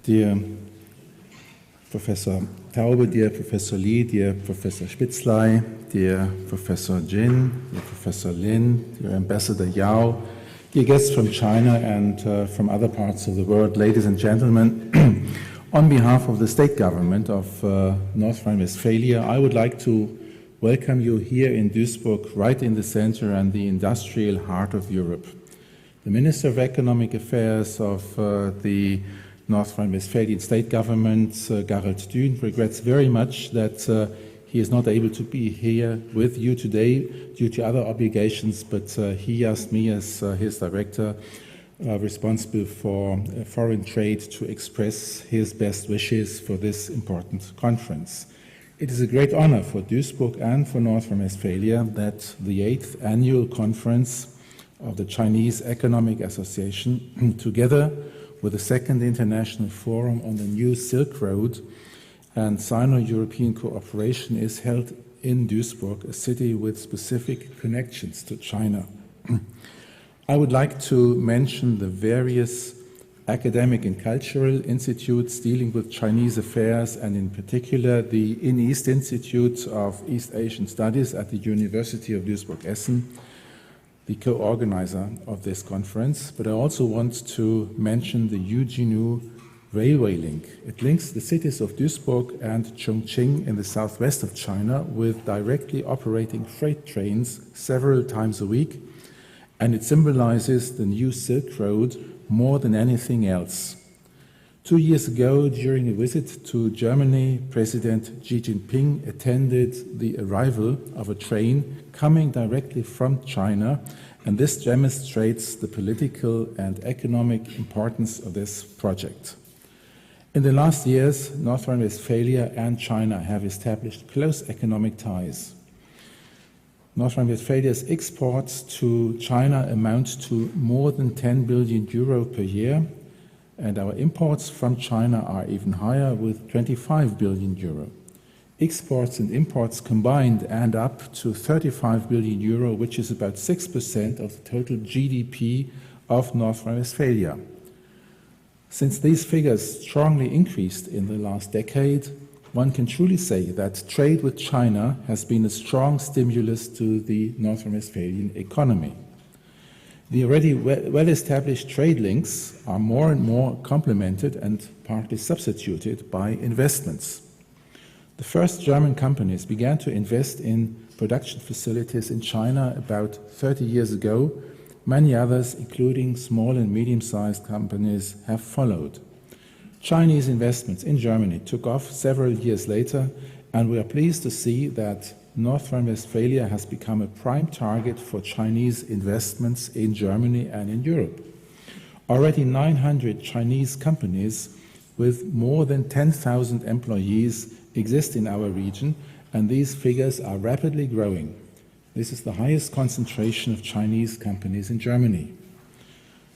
dear Professor Taube, dear Professor Li, dear Professor Spitzley, dear Professor Jin, dear Professor Lin, dear Ambassador Yao, dear guests from China and from other parts of the world, ladies and gentlemen, on behalf of the state government of North Rhine-Westphalia, I would like to welcome you here in Duisburg, right in the center and the industrial heart of Europe. The Minister of Economic Affairs of the North Rhine-Westphalian state government, Gerald Dün, regrets very much that he is not able to be here with you today due to other obligations, but he asked me as his director responsible for foreign trade to express his best wishes for this important conference. It is a great honor for Duisburg and for North Rhine-Westphalia that the 8th annual conference of the Chinese Economic Association, together with the 2nd International Forum on the New Silk Road and Sino-European cooperation, is held in Duisburg, a city with specific connections to China. I would like to mention the various academic and cultural institutes dealing with Chinese affairs, and in particular the In-East Institute of East Asian Studies at the University of Duisburg-Essen, the co-organizer of this conference. But I also want to mention the Yujinu railway link. It links the cities of Duisburg and Chongqing in the southwest of China with directly operating freight trains several times a week, and it symbolizes the new Silk Road more than anything else. 2 years ago, during a visit to Germany, President Xi Jinping attended the arrival of a train coming directly from China, and this demonstrates the political and economic importance of this project. In the last years, North Rhine-Westphalia and China have established close economic ties. North Rhine-Westphalia's exports to China amount to more than 10 billion euro per year, and our imports from China are even higher, with 25 billion euro. Exports and imports combined add up to 35 billion euro, which is about 6% of the total GDP of North Rhine-Westphalia. Since these figures strongly increased in the last decade, one can truly say that trade with China has been a strong stimulus to the North Rhine-Westphalian economy. The already well-established trade links are more and more complemented and partly substituted by investments. The first German companies began to invest in production facilities in China about 30 years ago. Many others, including small and medium-sized companies, have followed. Chinese investments in Germany took off several years later, and we are pleased to see that North Rhine-Westphalia has become a prime target for Chinese investments in Germany and in Europe. Already 900 Chinese companies with more than 10,000 employees exist in our region, and these figures are rapidly growing. This is the highest concentration of Chinese companies in Germany.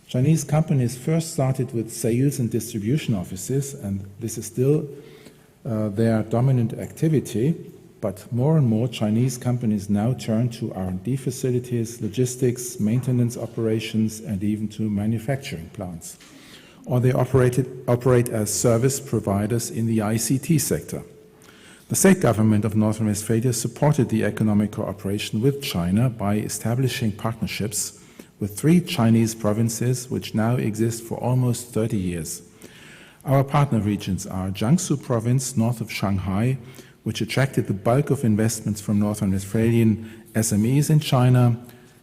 Chinese companies first started with sales and distribution offices, and this is still their dominant activity, but more and more Chinese companies now turn to R&D facilities, logistics, maintenance operations, and even to manufacturing plants. Or they operate as service providers in the ICT sector. The state government of North Rhine-Westphalia supported the economic cooperation with China by establishing partnerships with 3 Chinese provinces, which now exist for almost 30 years. Our partner regions are Jiangsu province, north of Shanghai, which attracted the bulk of investments from North Rhine-Westphalian SMEs in China,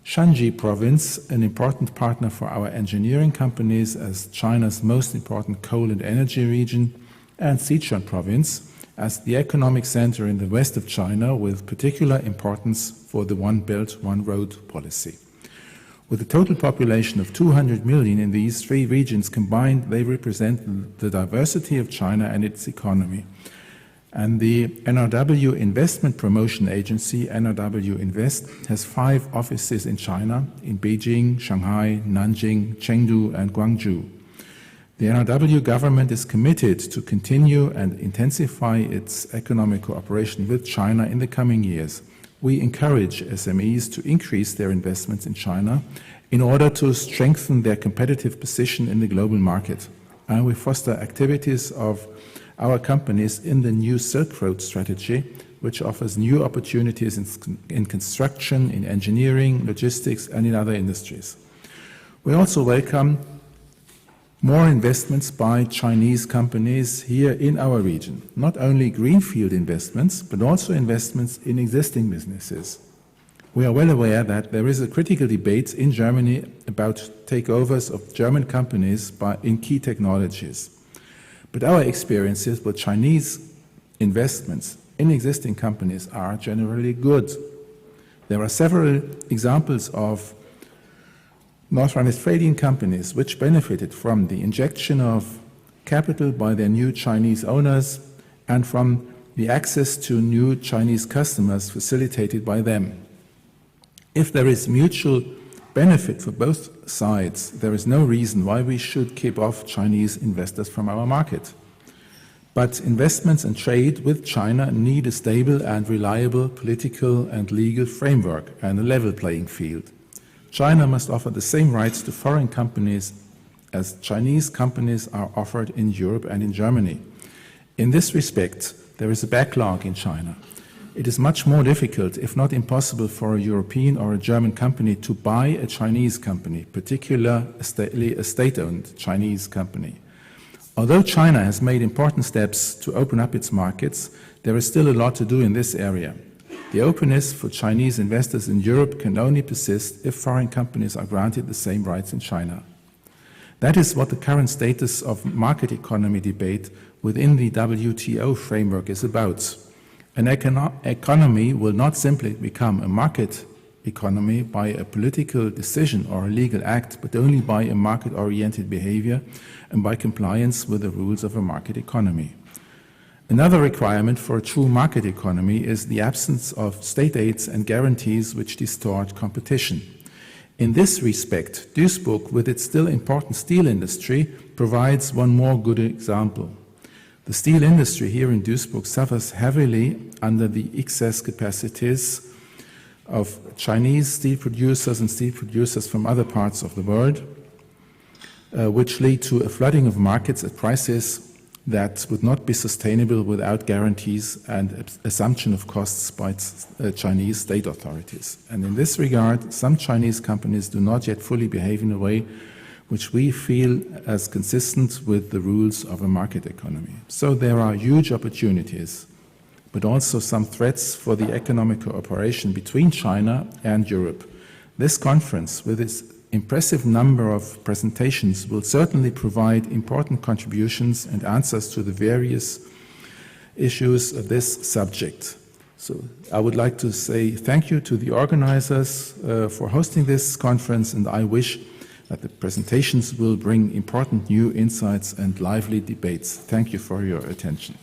Shanxi province, an important partner for our engineering companies as China's most important coal and energy region, and Sichuan province as the economic center in the west of China, with particular importance for the One Belt, One Road policy. With a total population of 200 million in these 3 regions combined, they represent the diversity of China and its economy. And the NRW Investment Promotion Agency, NRW Invest, has 5 offices in China, in Beijing, Shanghai, Nanjing, Chengdu, and Guangzhou. The NRW government is committed to continue and intensify its economic cooperation with China in the coming years. We encourage SMEs to increase their investments in China in order to strengthen their competitive position in the global market. and we foster activities of our companies in the new Silk Road strategy, which offers new opportunities in construction, in engineering, logistics, and in other industries. We also welcome more investments by Chinese companies here in our region, not only greenfield investments, but also investments in existing businesses. We are well aware that there is a critical debate in Germany about takeovers of German companies in key technologies. But our experiences with Chinese investments in existing companies are generally good. There are several examples of North Rhine-Westphalian companies which benefited from the injection of capital by their new Chinese owners and from the access to new Chinese customers facilitated by them. If there is mutual benefit for both sides, there is no reason why we should keep off Chinese investors from our market. But investments and trade with China need a stable and reliable political and legal framework and a level playing field. China must offer the same rights to foreign companies as Chinese companies are offered in Europe and in Germany. In this respect, there is a backlog in China. It is much more difficult, if not impossible, for a European or a German company to buy a Chinese company, particularly a state-owned Chinese company. Although China has made important steps to open up its markets, there is still a lot to do in this area. The openness for Chinese investors in Europe can only persist if foreign companies are granted the same rights in China. That is what the current status of market economy debate within the WTO framework is about. An economy will not simply become a market economy by a political decision or a legal act, but only by a market-oriented behavior and by compliance with the rules of a market economy. Another requirement for a true market economy is the absence of state aids and guarantees which distort competition. In this respect, Duisburg, with its still important steel industry, provides one more good example. The steel industry here in Duisburg suffers heavily under the excess capacities of Chinese steel producers and steel producers from other parts of the world, which lead to a flooding of markets at prices that would not be sustainable without guarantees and assumption of costs by Chinese state authorities. And in this regard, some Chinese companies do not yet fully behave in a way which we feel as consistent with the rules of a market economy. So there are huge opportunities, but also some threats for the economic cooperation between China and Europe. This conference, with its impressive number of presentations, will certainly provide important contributions and answers to the various issues of this subject. So I would like to say thank you to the organizers for hosting this conference, and I wish that the presentations will bring important new insights and lively debates. Thank you for your attention.